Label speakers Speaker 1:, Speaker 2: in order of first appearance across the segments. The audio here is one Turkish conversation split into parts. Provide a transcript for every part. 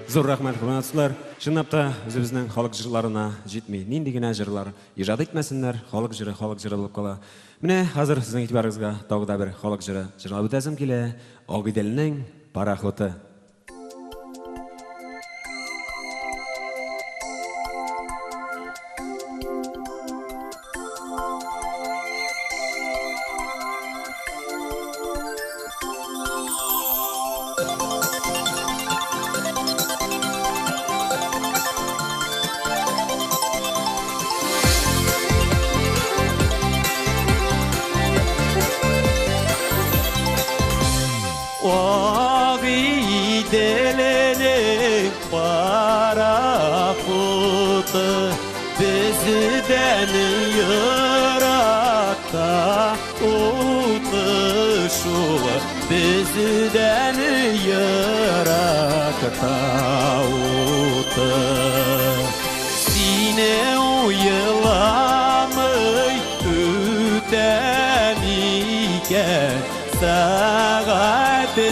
Speaker 1: Zor rahmet hürmetler. Şınapta özümüzün halk jırlarına jetmey, nindigine jırlar ijad etmesinler. Halk jırı bolup kala. Mine hazır sizin itibarınızga tagda bir halk jırı jırlap ötesem kele. Agidelining paraxoti.
Speaker 2: Agidelening paraxoti bizden yırakta utuşul bizden yırakta utu sine uyulamay üteniken saatinin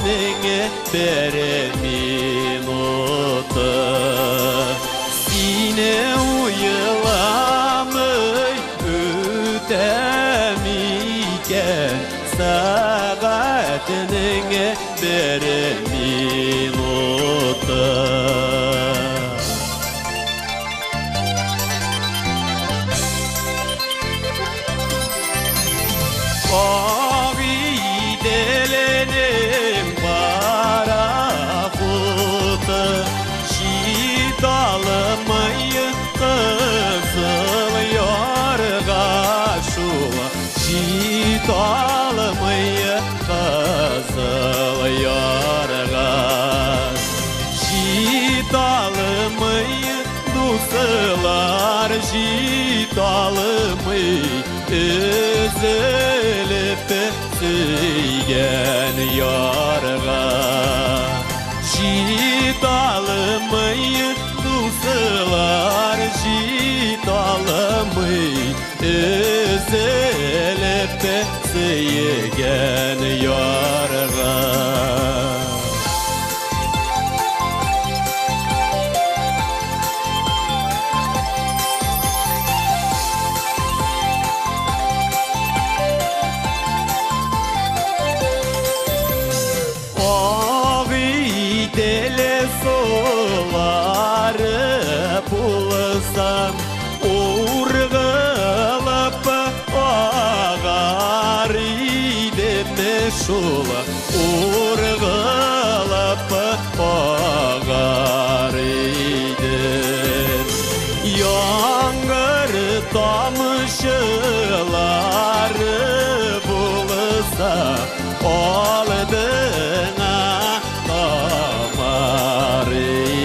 Speaker 2: bir minutu sine uyulamay üteniken saatinin bir minutu. Agidelening paraxoti şidalmayı kızıl yarga şula şidalmayı kızıl yarga şidalmayı dostlar şidalmayı üzülüp söygen yarga şidalmayı dostlar şidalmayı üzülüp söygen yarga. Agidele suları bulsam urgılıp ağar idim şula urgılıp ağar idim yağmur tamşıları bulsa aldığına damar idim.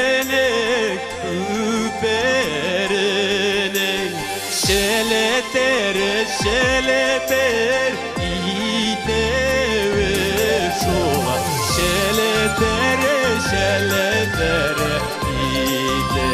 Speaker 2: Agidelening üperining şeleter idevi şula şeleter ide